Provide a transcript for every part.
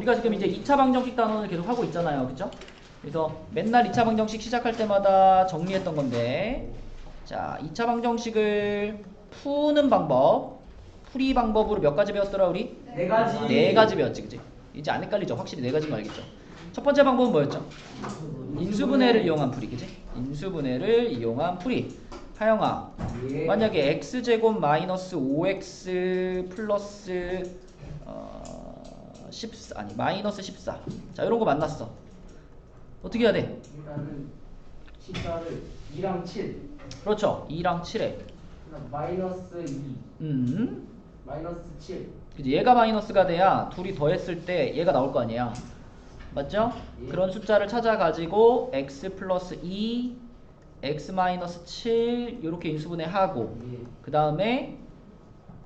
우리가 지금 이제 2차 방정식 단원을 계속 하고 있잖아요. 그쵸? 그래서 맨날 2차 방정식 시작할 때마다 정리했던 건데, 자, 2차 방정식을 푸는 방법, 풀이 방법으로 몇 가지 배웠더라 우리? 네 가지. 네 가지 배웠지, 그치? 이제 안 헷갈리죠? 확실히 네 가지인 거 알겠죠? 첫 번째 방법은 뭐였죠? 인수분해를 이용한 풀이, 그치? 인수분해를 이용한 풀이. 하영아, 예. 만약에 x제곱 마이너스 5x 플러스 14, 아니 마이너스 14, 자 이런 거 만났어. 어떻게 해야 돼? 일단은 14를 2랑 7. 그렇죠. 2랑 7에 그다음 마이너스 2. 마이너스 7. 그치? 얘가 마이너스가 돼야 둘이 더했을 때 얘가 나올 거 아니야. 맞죠? 예. 그런 숫자를 찾아가지고 x 플러스 2, x 마이너스 7 이렇게 인수분해하고, 예. 그 다음에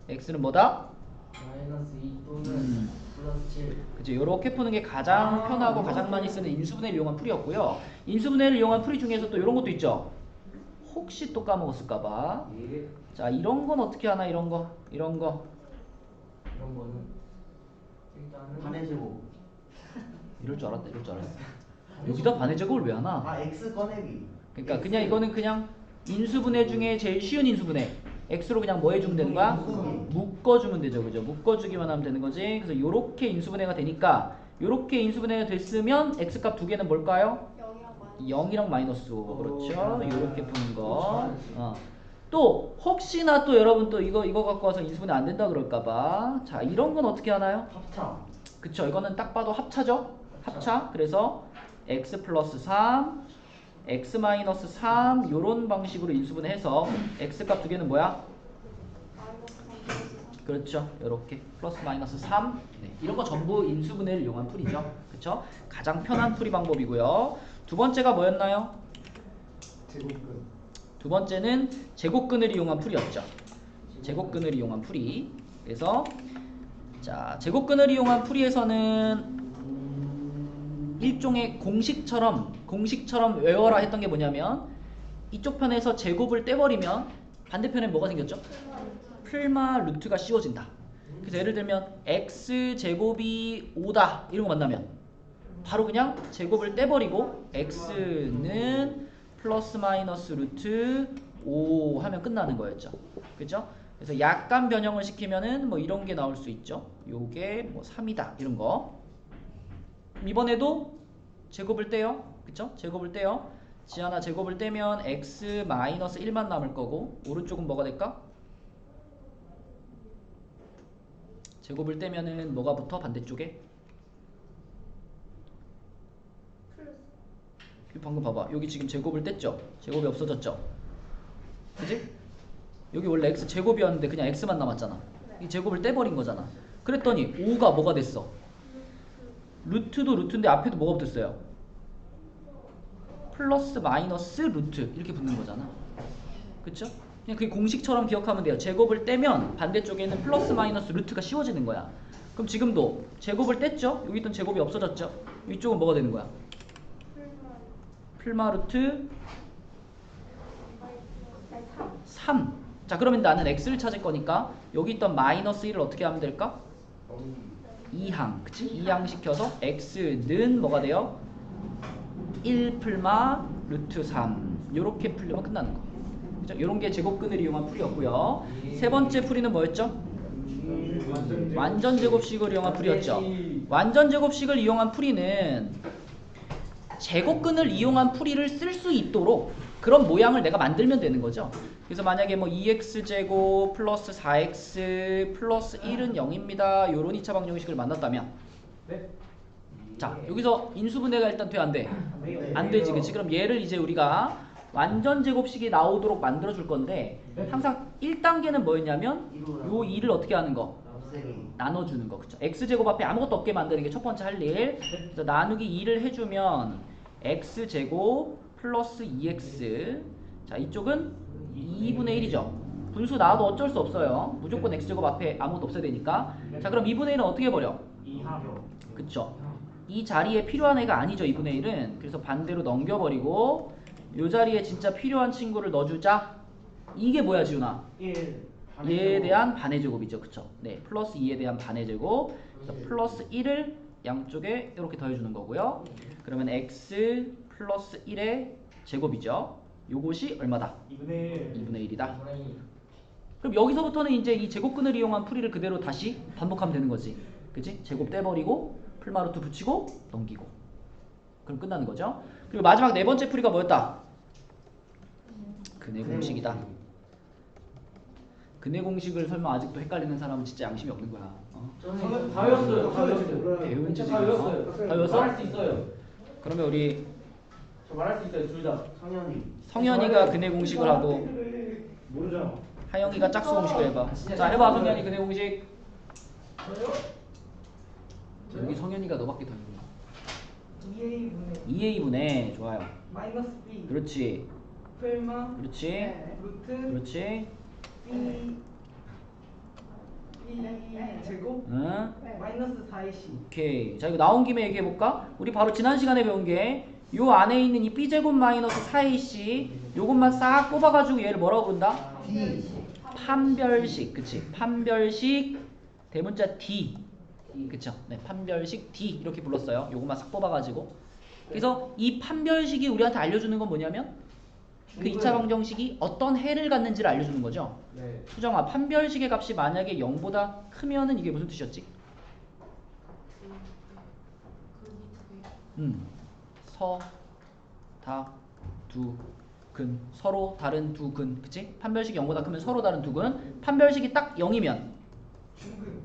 x는 뭐다? 마이너스 2 또는 플러스 7. 그치? 요렇게 푸는 게 가장 편하고 가장 많이 쓰는 인수분해를 이용한 풀이었고요. 인수분해를 이용한 풀이 중에서 또 이런 것도 있죠. 혹시 또 까먹었을까봐. 예. 자, 이런 건 어떻게 하나? 이런 거 이런 거는 일단은 반의 제곱. 이럴 줄 알았다. 이럴 줄 알았어. 여기다 반의 제곱을 왜 하나? 아 x 꺼내기. 그러니까 그냥 이거는 그냥 인수분해 중에 제일 쉬운 인수분해. x로 그냥 뭐 해주면 되는 거야? 묶어주면 되죠, 그죠? 묶어주기만 하면 되는 거지. 그래서 요렇게 인수분해가 되니까, 요렇게 인수분해가 됐으면 x 값 두 개는 뭘까요? 0이랑 마이너스 5. 그렇죠? 요렇게 푸는 거. 또 혹시나 또 여러분 또 이거 갖고 와서 인수분해 안 된다 그럴까봐. 자, 이런 건 어떻게 하나요? 합차. 그쵸? 이거는 딱 봐도 합차죠? 합차. 그래서 x 플러스 3, x 마이너스 3 요런 방식으로 인수분해해서 x 값 두 개는 뭐야? 그렇죠. 요렇게 플러스 마이너스 3. 네, 이런 거 전부 인수분해를 이용한 풀이죠. 그쵸? 가장 편한 풀이 방법이고요. 두 번째가 뭐였나요? 제곱근. 두 번째는 제곱근을 이용한 풀이었죠. 제곱근을 이용한 풀이. 그래서 자, 제곱근을 이용한 풀이에서는 일종의 공식처럼 외워라 했던 게 뭐냐면, 이쪽 편에서 제곱을 떼버리면 반대편에 뭐가 생겼죠? 풀마 루트가 씌워진다. 그래서 예를 들면 x제곱이 5다 이런 거 만나면 바로 그냥 제곱을 떼버리고 x는 플러스 마이너스 루트 5 하면 끝나는 거였죠. 그죠? 그래서 약간 변형을 시키면은 뭐 이런 게 나올 수 있죠. 요게 뭐 3이다 이런 거. 이번에도 제곱을 떼요. 그쵸? 제곱을 떼요. 지하나 제곱을 떼면 x 마이너스 1만 남을 거고, 오른쪽은 뭐가 될까? 제곱을 떼면은 뭐가 붙어? 반대쪽에? 방금 봐봐. 여기 지금 제곱을 뗐죠? 제곱이 없어졌죠? 그지? 여기 원래 x 제곱이었는데 그냥 x만 남았잖아. 이 제곱을 떼버린 거잖아. 그랬더니 5가 뭐가 됐어? 루트도 루트인데 앞에도 뭐가 붙었어요? 플러스 마이너스 루트 이렇게 붙는 거잖아. 그쵸? 그냥 그게 공식처럼 기억하면 돼요. 제곱을 떼면 반대쪽에는 플러스 마이너스 루트가 씌워지는 거야. 그럼 지금도 제곱을 뗐죠? 여기 있던 제곱이 없어졌죠? 이쪽은 뭐가 되는 거야? 풀마 루트 3. 자, 그러면 나는 x를 찾을 거니까 여기 있던 마이너스 1을 어떻게 하면 될까? 2항, 그치? 2항 시켜서 x는 뭐가 돼요? 1 풀마 루트 3 요렇게 풀려면 끝나는 거. 그죠? 요런 게 제곱근을 이용한 풀이었고요. 세 번째 풀이는 뭐였죠? 완전 제곱식을 이용한 풀이었죠. 완전 제곱식을 이용한 풀이는 제곱근을 이용한 풀이를 쓸 수 있도록 그런 모양을 내가 만들면 되는 거죠. 그래서 만약에 뭐 2x제곱 플러스 4x 플러스 1은 0입니다. 요런 2차 방정식을 만났다면, 네. 자, 여기서 인수분해가 일단 돼, 안 돼? 안 되지, 그치? 그럼 얘를 이제 우리가 완전 제곱식이 나오도록 만들어 줄 건데, 항상 1단계는 뭐였냐면 요 2를 어떻게 하는 거? 나눠주는 거. 그쵸? x제곱 앞에 아무것도 없게 만드는 게 첫 번째 할 일. 그래서 나누기 2를 해주면 x제곱 플러스 2x. 자, 이쪽은 2분의 1이죠. 분수 나와도 어쩔 수 없어요. 무조건 x제곱 앞에 아무것도 없어야 되니까. 자, 그럼 2분의 1은 어떻게 버려? 2항. 그쵸? 이 자리에 필요한 애가 아니죠, 2분의 1은. 그래서 반대로 넘겨버리고 이 자리에 진짜 필요한 친구를 넣어주자. 이게 뭐야, 지훈아? 1. 얘에 대한 반의 제곱이죠. 그쵸? 네, 플러스 2에 대한 반의 제곱. 그래서 플러스 1을 양쪽에 이렇게 더해주는 거고요. 그러면 x 플러스 1의 제곱이죠. 요것이 얼마다? 2분의 1이다. 그럼 여기서부터는 이제 이 제곱근을 이용한 풀이를 그대로 다시 반복하면 되는 거지. 그치? 제곱 떼버리고 풀마루트 붙이고 넘기고. 그럼 끝나는 거죠. 그리고 마지막 네 번째 풀이가 뭐였다? 근의 공식이다. 근의 공식을 설마 아직도 헷갈리는 사람은 진짜 양심이 없는 거야. 저는 다 외웠어요. 다 외웠어요. 배운 지 다 외웠어요. 다 외웠어? 말할 수 있어요. 그러면 우리 저 말할 수 있어요. 둘 다. 성현이가 근의 공식을 하고 모르잖아. 하영이가 짝수 공식을 해봐. 자, 해봐. 성현이 근의 공식. 여기 성현이가 너밖에 더 있구나. 2a분의 좋아요. 마이너스 b 그렇지. 풀마 그렇지. 루트 그렇지. b 제곱 응? 마이너스 4ac 오케이. 자, 이거 나온 김에 얘기해 볼까? 우리 바로 지난 시간에 배운 게 요 안에 있는 이 b제곱 마이너스 4ac 요것만 싹 뽑아가지고 얘를 뭐라고 부른다? 판별식. 그치? 판별식 대문자 D. 그쵸? 네, 판별식 D 이렇게 불렀어요. 요것만 싹 뽑아가지고. 그래서 이 판별식이 우리한테 알려주는 건 뭐냐면 그 2차 방정식이 어떤 해를 갖는지를 알려주는 거죠. 네. 수정아, 판별식의 값이 만약에 0보다 크면은 이게 무슨 뜻이었지? 서, 다, 두, 근. 서로 다른 두 근. 그치? 판별식이 0보다 크면 서로 다른 두 근. 판별식이 딱 0이면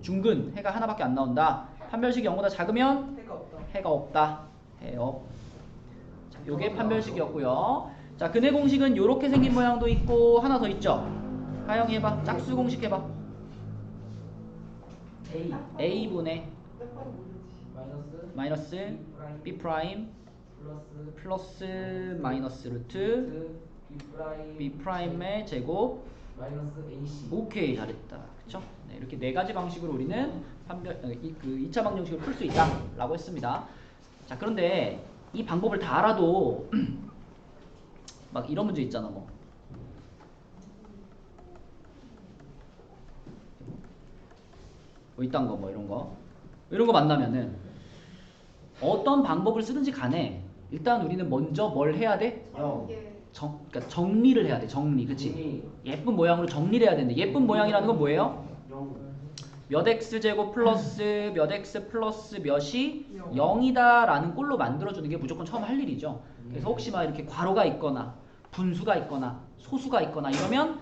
중근. 해가 하나밖에 안 나온다. 판별식이 0보다 작으면 해가 없다 해가 없다. 해 없. 자, 요게 판별식이었고요. 자, 근의 공식은 요렇게 생긴 모양도 있고 하나 더 있죠. 하영이 해봐. 짝수 공식 해봐. a분의 마이너스 b 프라임 플러스 마이너스 루트 b 프라임의 제곱. 마이너스 ac. 오케이, 잘했다. 그쵸? 네, 이렇게 네 가지 방식으로 우리는 그 2차 방정식을 풀 수 있다라고 했습니다. 자, 그런데 이 방법을 다 알아도 막 이런 문제 있잖아. 뭐 이딴 거, 뭐 이런 거 만나면은 어떤 방법을 쓰든지 간에 일단 우리는 먼저 뭘 해야 돼? 그러니까 정리를 해야 돼. 정리. 그치? 예쁜 모양으로 정리를 해야 되는데 예쁜 모양이라는 건 뭐예요? 몇 x제곱 플러스 몇 x 플러스 몇이 0이다 라는 꼴로 만들어주는 게 무조건 처음 할 일이죠. 그래서 혹시 막 이렇게 괄호가 있거나 분수가 있거나 소수가 있거나 이러면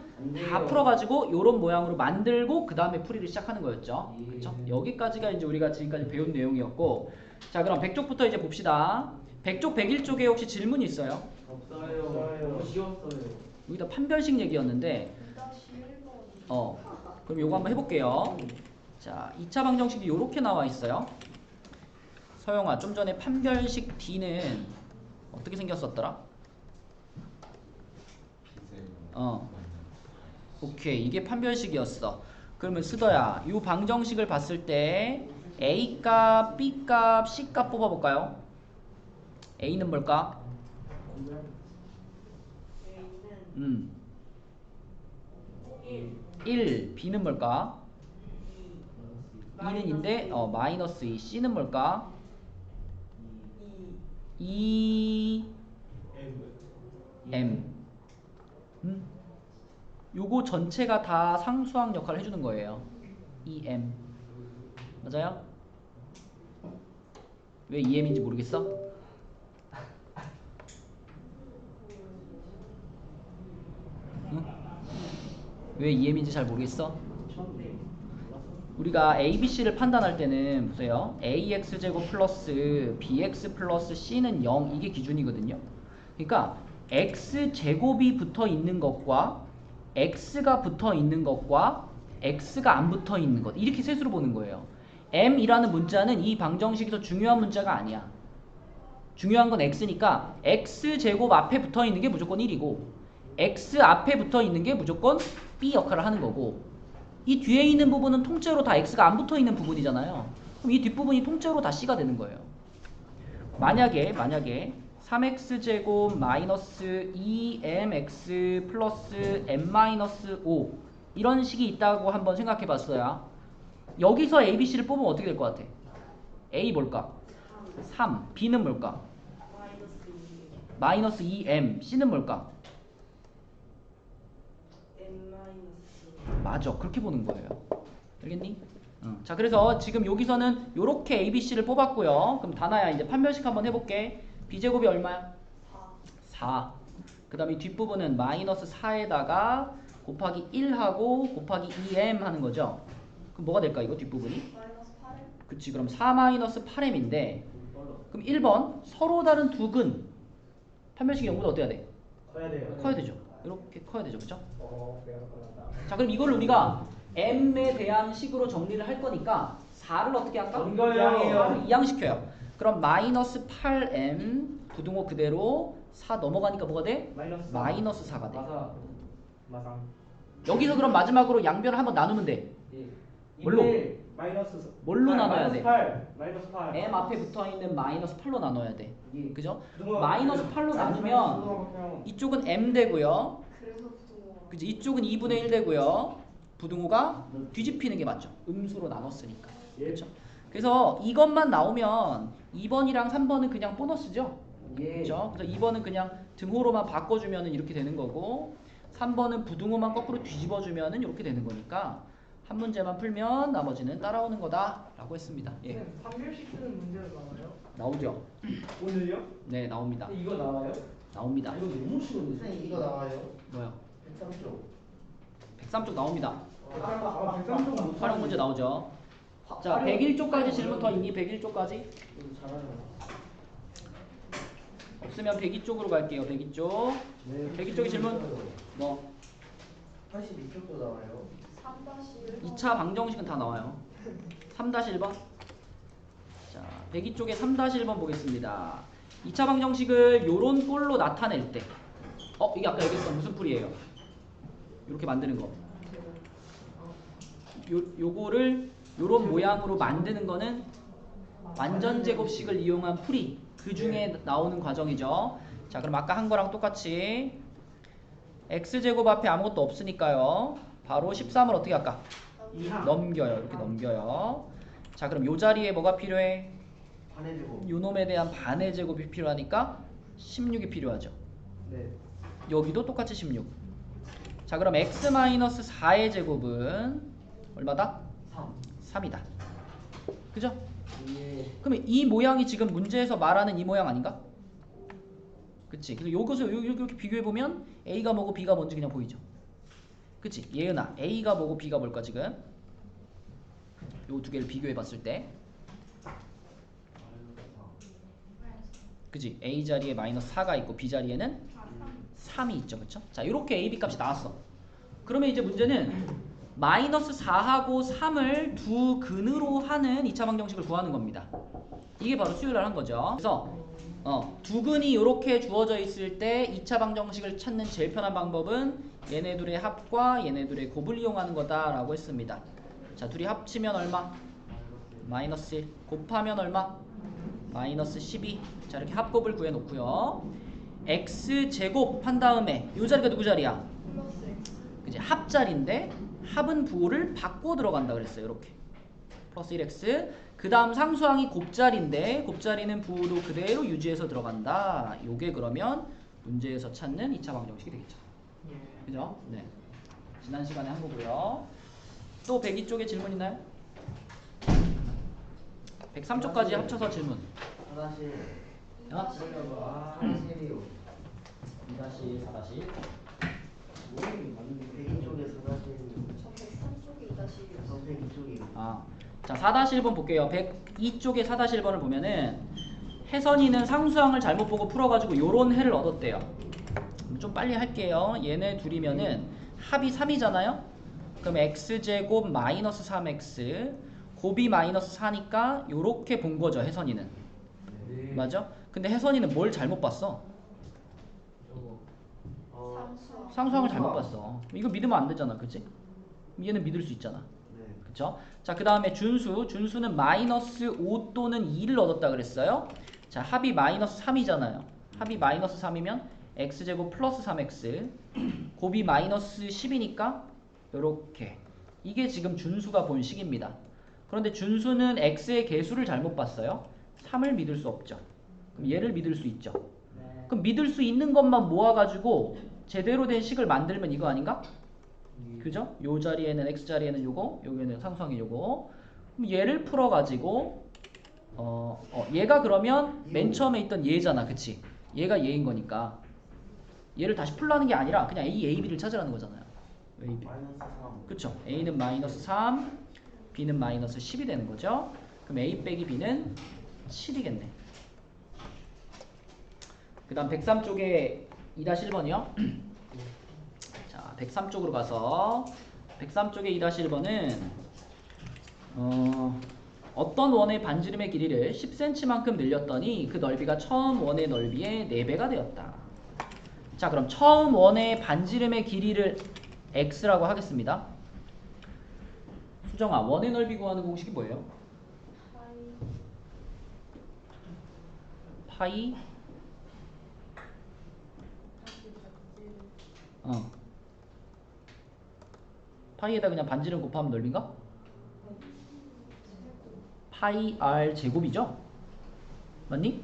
다 풀어가지고 요런 모양으로 만들고 그 다음에 풀이를 시작하는 거였죠. 그렇죠? 여기까지가 이제 우리가 지금까지 배운 내용이었고, 자, 그럼 100쪽부터 이제 봅시다. 100쪽 101쪽에 혹시 질문이 있어요? 없어요. 너무 쉬웠어요. 여기다 판별식 얘기였는데 그럼 요거 한번 해볼게요. 자, 2차 방정식이 요렇게 나와 있어요. 서영아, 좀 전에 판별식 D는 어떻게 생겼었더라? 오케이, 이게 판별식이었어. 그러면 스더야, 이 방정식을 봤을 때 A값, B값, C값 뽑아볼까요? A는 뭘까? 1. B는 뭘까? 2는 인데 마이너스 2. C는 뭘까? 2 M. 요거 전체가 다 상수항 역할을 해주는 거예요. 2M. 맞아요? 왜 2M인지 모르겠어? 응? 왜 2M인지 잘 모르겠어? 우리가 ABC를 판단할 때는 보세요. AX제곱 플러스 BX 플러스 C는 0 이게 기준이거든요. 그러니까 X제곱이 붙어 있는 것과 X가 붙어 있는 것과 X가 안 붙어 있는 것 이렇게 셋으로 보는 거예요. M이라는 문자는 이 방정식에서 중요한 문자가 아니야. 중요한 건 X니까 X제곱 앞에 붙어 있는 게 무조건 1이고 X 앞에 붙어 있는 게 무조건 B 역할을 하는 거고 이 뒤에 있는 부분은 통째로 다 X가 안 붙어 있는 부분이잖아요. 그럼 이 뒷부분이 통째로 다 C가 되는 거예요. 만약에 3x제곱 마이너스 2mx 플러스 m 마이너스 5 이런 식이 있다고 한번 생각해 봤어요. 여기서 ABC를 뽑으면 어떻게 될 것 같아? A 뭘까? 3. B는 뭘까? 마이너스 2M. C는 뭘까? 맞아. 그렇게 보는 거예요. 알겠니? 자, 그래서 지금 여기서는 요렇게 ABC를 뽑았고요. 그럼 다나야 이제 판별식 한번 해볼게. B제곱이 얼마야? 4. 그 다음에 뒷부분은 마이너스 4에다가 곱하기 1하고 곱하기 2M 하는 거죠. 그럼 뭐가 될까 이거 뒷부분이? 그치, 그럼 4 마이너스 8M인데 그럼 1번 서로 다른 두 근 판별식 연구도 어때야 돼? 커야 돼요. 커야 되죠. 이렇게 커야 되죠. 그쵸? 내가 걸렸다. 자, 그럼 이걸 우리가 M에 대한 식으로 정리를 할 거니까 4를 어떻게 할까? 이항이에요. 4를 이항시켜요. 그럼 마이너스 8M 부등호 그대로 4 넘어가니까 뭐가 돼? 마이너스 4가 돼. 마상. 여기서 그럼 마지막으로 양변을 한번 나누면 돼. 예. 뭘로? 마이너스. 뭘로 나눠야 돼? 마이너스 8. M 앞에 붙어있는 마이너스 8로 나눠야 돼. 예. 그죠? 부등호가 마이너스 8로 나누면 부등호가 이쪽은 M 되고요. 그래서 부동호. 그치? 이쪽은 2분의 1 되고요. 부등호가 뒤집히는 게 맞죠. 음수로 나눴으니까. 예. 그렇죠? 그래서 이것만 나오면 2번이랑 3번은 그냥 보너스죠. 예. 그렇죠? 그래서 2번은 그냥 등호로만 바꿔주면 이렇게 되는 거고 3번은 부등호만 거꾸로 뒤집어주면 이렇게 되는 거니까 한 문제만 풀면 나머지는 따라오는 거다라고 했습니다. 예. 판별식 쓰는 문제가 나와요? 나오죠? 오늘요? 네, 나옵니다. 이거 나와요? 나옵니다. 이거 너무 쉬운데. 선생님 이거 나와요? 뭐요? 103쪽 103쪽 나옵니다. 아, 103쪽 못 활용 문제 나오죠. 자, 101쪽까지 질문 더 있니? 101쪽까지? 잘하네요. 없으면 102쪽으로 갈게요. 102쪽. 102쪽의 질문? 뭐? 82쪽도 나와요 3-1. 2차 방정식은 다 나와요. 3-1번. 자, 102쪽에 3-1번 보겠습니다. 2차 방정식을 요런 꼴로 나타낼 때. 이게 아까 얘기했던 무슨 풀이에요? 이렇게 만드는 거. 요거를 요런 모양으로 만드는 거는 완전 제곱식을 이용한 풀이. 그 중에 나오는 과정이죠. 자, 그럼 아까 한 거랑 똑같이 x제곱 앞에 아무것도 없으니까요. 바로 13을 어떻게 할까? 넘겨요. 이렇게 넘겨요. 자, 그럼 요 자리에 뭐가 필요해? 반의 제곱 요 놈에 대한 반의 제곱이 필요하니까 16이 필요하죠. 네 여기도 똑같이 16. 자, 그럼 x-4의 제곱은 얼마다? 3이다. 그죠? 예 그러면 이 모양이 지금 문제에서 말하는 이 모양 아닌가? 그치? 그래서 요것을 이렇게 비교해보면 A가 뭐고 B가 뭔지 그냥 보이죠? 그치? 예은아, A가 뭐고 B가 뭘까 지금? 요 두 개를 비교해봤을 때 그치? A 자리에 마이너스 4가 있고 B 자리에는 3이 있죠. 그쵸? 자, 이렇게 A, B 값이 나왔어. 그러면 이제 문제는 마이너스 4하고 3을 두 근으로 하는 2차 방정식을 구하는 겁니다. 이게 바로 수요일날 한 거죠. 그래서 두 근이 이렇게 주어져 있을 때 2차 방정식을 찾는 제일 편한 방법은 얘네 둘의 합과 얘네 둘의 곱을 이용하는 거다라고 했습니다. 자, 둘이 합치면 얼마? 마이너스 1. 곱하면 얼마? 마이너스 12. 자, 이렇게 합곱을 구해놓고요. x제곱 한 다음에 이 자리가 누구 자리야? 플러스 X. 그치? 합자리인데 합은 부호를 바꿔 들어간다 그랬어요. 이렇게 플러스 1x. 그 다음 상수항이 곱자리인데 곱자리는 부호도 그대로 유지해서 들어간다. 요게 그러면 문제에서 찾는 2차 방정식이 되겠죠. 그죠? 네. 지난 시간에 한 거고요. 또 102쪽에 질문 있나요? 103쪽까지 합쳐서 질문. 사다실 어? 사다실이요 2-4-. 102쪽에 사다실이요 저 103쪽에 2-1이었어요. 선생님 이쪽이요 자, 4-1번 볼게요. 102쪽에 4-1번을 보면은 혜선이는 상수항을 잘못 보고 풀어가지고 요런 해를 얻었대요. 좀 빨리 할게요. 얘네 둘이면은 합이 3이잖아요. 그럼 x제곱 마이너스 3x 곱이 마이너스 4니까 요렇게 본 거죠. 혜선이는. 맞아? 근데 혜선이는 뭘 잘못 봤어? 상수항. 상수항을 잘못 봤어. 이거 믿으면 안 되잖아. 그치? 얘는 믿을 수 있잖아. 네 그쵸? 자, 그 다음에 준수는 마이너스 5 또는 2를 얻었다 그랬어요. 자, 합이 마이너스 3이잖아요. 합이 마이너스 3이면 x제곱 플러스 3x 곱이 마이너스 10이니까 요렇게 이게 지금 준수가 본 식입니다. 그런데 준수는 x의 개수를 잘못 봤어요. 3을 믿을 수 없죠. 그럼 얘를 믿을 수 있죠. 네. 그럼 믿을 수 있는 것만 모아가지고 제대로 된 식을 만들면 이거 아닌가? 그죠? 요 자리에는 x 자리에는 요거, 여기는 상수항이 요거. 그럼 얘를 풀어가지고 얘가 그러면 맨 처음에 있던 얘잖아, 그치? 얘가 얘인 거니까 얘를 다시 풀라는 게 아니라 그냥 a, b를 찾으라는 거잖아요. a, b. 마이너스 3. 그쵸? a는 마이너스 3, b는 마이너스 10이 되는 거죠. 그럼 a 빼기 b는 7이겠네. 그 다음 103 쪽에 2-1번이요. 자, 103 쪽으로 가서 103 쪽에 2-1번은 어떤 원의 반지름의 길이를 10cm만큼 늘렸더니 그 넓이가 처음 원의 넓이의 4배가 되었다. 자, 그럼 처음 원의 반지름의 길이를 x라고 하겠습니다. 수정아, 원의 넓이 구하는 공식이 뭐예요? 파이 파이에다 그냥 반지름 곱하면 넓이인가? 파이 r 제곱이죠? 맞니?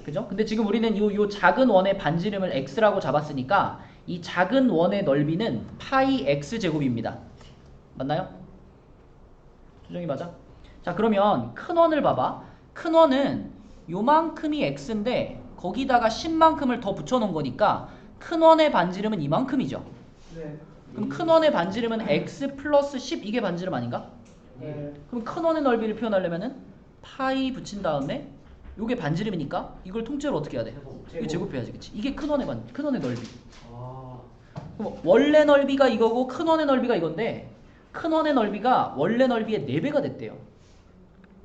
그죠? 근데 지금 우리는 요 작은 원의 반지름을 x라고 잡았으니까 이 작은 원의 넓이는 파이 x 제곱입니다. 맞나요? 수정이 맞아? 자, 그러면 큰 원을 봐봐. 큰 원은 요만큼이 x인데 거기다가 10만큼을 더 붙여놓은 거니까 큰 원의 반지름은 이만큼이죠. 네. 그럼 큰 원의 반지름은 x 플러스 10 이게 반지름 아닌가? 네. 그럼 큰 원의 넓이를 표현하려면은 파이 붙인 다음에 요게 반지름이니까 이걸 통째로 어떻게 해야 돼? 이거 제곱해야지, 그치? 이게 큰 원의 넓이. 아. 그럼 원래 넓이가 이거고 큰 원의 넓이가 이건데 큰 원의 넓이가 원래 넓이의 4배가 됐대요.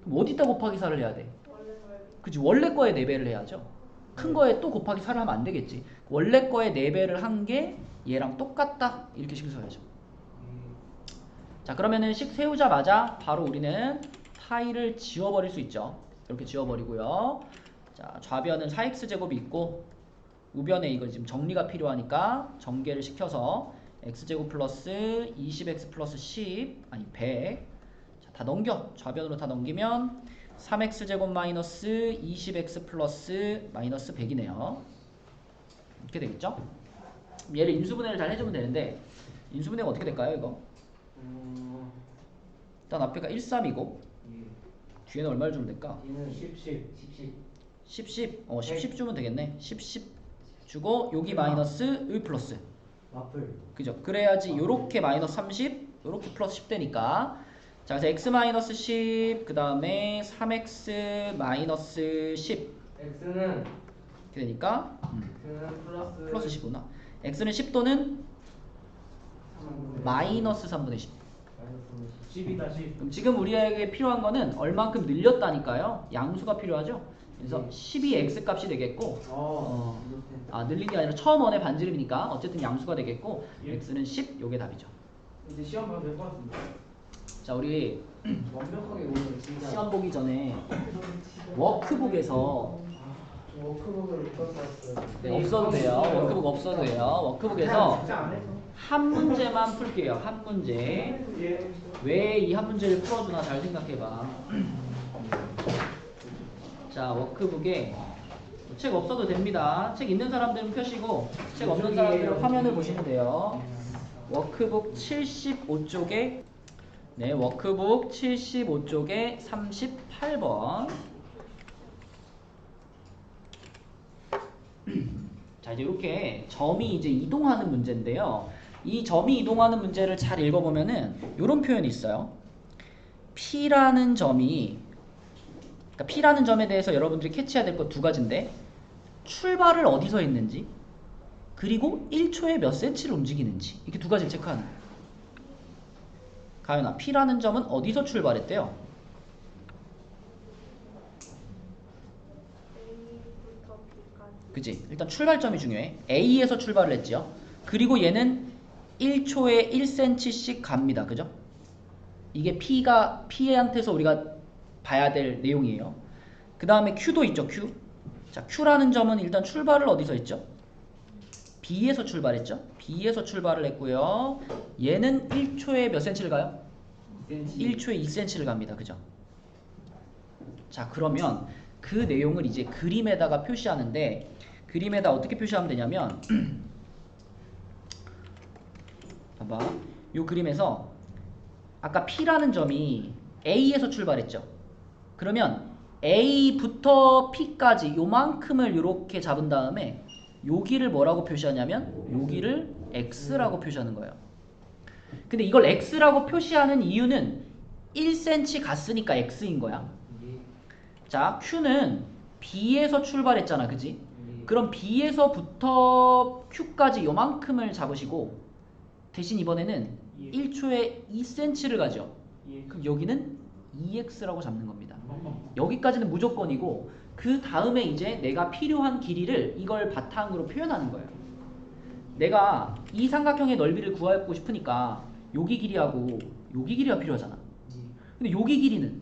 그럼 어디다 곱하기 4를 해야 돼? 그치? 원래 거에 4배를 해야죠. 큰 거에 또 곱하기 4를 하면 안 되겠지. 원래 거에 4배를 한 게 얘랑 똑같다 이렇게 식 써야죠. 자, 그러면은 식 세우자마자 바로 우리는 파이를 지워버릴 수 있죠. 이렇게 지워버리고요. 자, 좌변은 4x제곱이 있고 우변에 이거 지금 정리가 필요하니까 전개를 시켜서 x제곱 플러스 20x 플러스 10 아니 100. 자, 다 넘겨. 좌변으로 다 넘기면 3x제곱 마이너스 20x 플러스 마이너스 100이네요. 이렇게 되겠죠? 얘를 인수분해를 잘 해주면 되는데 인수분해가 어떻게 될까요, 이거? 일단 앞에가 1, 3이고 뒤에는 얼마를 주면 될까? 얘는 10, 10, 10, 10. 10, 10 주면 되겠네. 10, 10 주고 여기 마이너스 1 플러스. 와플. 그죠? 그래야지 요렇게 마이너스 30, 요렇게 플러스 10 되니까. 자, 그래서 x 마이너스 10, 그 다음에 3x 마이너스 10 x는 이렇게 되니까 플러스 10구나. x는 10도는 마이너스 3분의 10. 10이다 10. 그럼 지금 우리에게 필요한 거는 얼만큼 늘렸다니까요. 양수가 필요하죠. 그래서 10이 x 값이 되겠고 늘린 게 아니라 처음 원의 반지름이니까 어쨌든 양수가 되겠고 x는 10, 요게 답이죠. 이제 시험 봐도 될 것 같습니다. 자, 우리 완벽하게 오늘 진짜. 시험 보기 전에 워크북에서 워크북을 못 봤어요. 네, 없어도 돼요. 워크북 없어도 돼요. 워크북에서 진짜 안 했어. 한 문제만 풀게요. 한 문제. 예. 왜 이 한 문제를 풀어주나 잘 생각해봐. 자, 워크북에 책 없어도 됩니다. 책 있는 사람들은 펴시고 책 없는 사람들은 화면을 보시면 돼요. 워크북 75쪽에 워크북 75쪽에 38번. 자, 이제 이렇게 점이 이제 이동하는 문제인데요. 이 점이 이동하는 문제를 잘 읽어보면은 이런 표현이 있어요. P라는 점이, 그러니까 P라는 점에 대해서 여러분들이 캐치해야 될 것 2가지인데, 출발을 어디서 했는지, 그리고 1초에 몇 cm를 움직이는지, 이렇게 2가지를 체크하는 거예요. 가연아, P라는 점은 어디서 출발했대요? 그치? 일단 출발점이 중요해. A에서 출발을 했죠. 그리고 얘는 1초에 1cm씩 갑니다. 그죠? 이게 P한테서 우리가 봐야 될 내용이에요. 그 다음에 Q도 있죠. Q. 자, Q라는 점은 일단 출발을 어디서 했죠? B에서 출발했죠. B에서 출발을 했고요. 얘는 1초에 몇 cm를 가요? 2cm. 1초에 2cm를 갑니다. 그죠? 자, 그러면 그 내용을 이제 그림에다가 표시하는데 그림에다 어떻게 표시하면 되냐면 봐봐. 요 그림에서 아까 P라는 점이 A에서 출발했죠. 그러면 A부터 P까지 요만큼을 이렇게 잡은 다음에 여기를 뭐라고 표시하냐면 여기를 X라고 표시하는 거예요. 근데 이걸 X라고 표시하는 이유는 1cm 갔으니까 X인 거야. 자, Q는 B에서 출발했잖아. 그지? 그럼 B에서부터 Q까지 요만큼을 잡으시고 대신 이번에는 1초에 2cm를 가죠. 그럼 여기는 2x라고 잡는 겁니다. 여기까지는 무조건이고 그 다음에 이제 내가 필요한 길이를 이걸 바탕으로 표현하는 거예요. 내가 이 삼각형의 넓이를 구하고 싶으니까 여기 길이하고 여기 길이가 필요하잖아. 근데 여기 길이는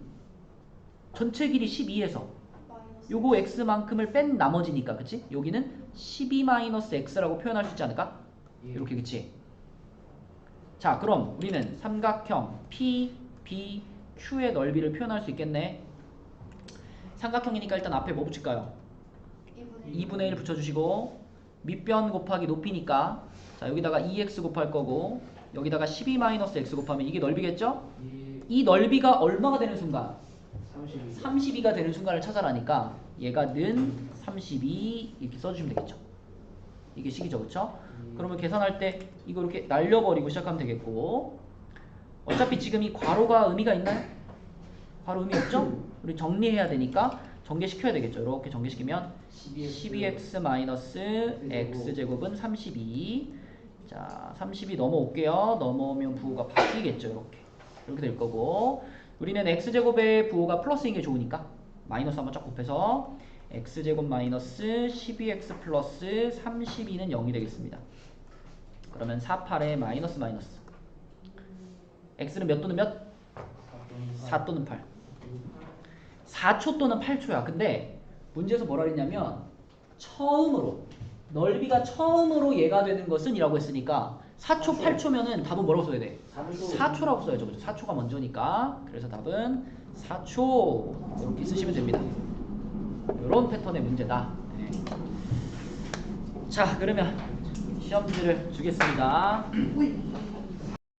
전체 길이 12에서 마이너스 요거 x만큼을 뺀 나머지니까 그치? 여기는 12-x라고 표현할 수 있지 않을까? 이렇게 그치? 자, 그럼 우리는 삼각형 P, B, Q의 넓이를 표현할 수 있겠네. 삼각형이니까 일단 앞에 뭐 붙일까요? 2분의 1 붙여주시고 밑변 곱하기 높이니까 자, 여기다가 2x 곱할 거고 여기다가 12-x 곱하면 이게 넓이겠죠? 이 넓이가 얼마가 되는 순간? 32가 되는 순간을 찾아라니까 얘가 는 32 이렇게 써주시면 되겠죠. 이게 식이죠. 그쵸? 그러면 계산할 때 이거 이렇게 날려버리고 시작하면 되겠고 어차피 지금 이 괄호가 의미가 있나요? 괄호 의미 없죠? 우리 정리해야 되니까 전개시켜야 되겠죠. 이렇게 전개시키면 12x-x제곱은 32. 자, 32 넘어올게요. 넘어오면 부호가 바뀌겠죠. 이렇게 될 거고 우리는 x제곱의 부호가 플러스인 게 좋으니까 마이너스 한번 쫙 곱해서 x제곱 마이너스 12x 플러스 32는 0이 되겠습니다. 그러면 48에 마이너스 x는 몇 또는 몇? 4 또는 8 4초 또는 8초야. 근데 문제에서 뭐라 그랬냐면 처음으로 넓이가 처음으로 얘가 되는 것은 이라고 했으니까 4초 8초면은 답은 뭐라고 써야 돼? 4초라고 써야죠. 그죠? 4초가 먼저니까. 그래서 답은 4초 이렇게 쓰시면 됩니다. 이런 패턴의 문제다. 네. 자, 그러면 시험지를 주겠습니다.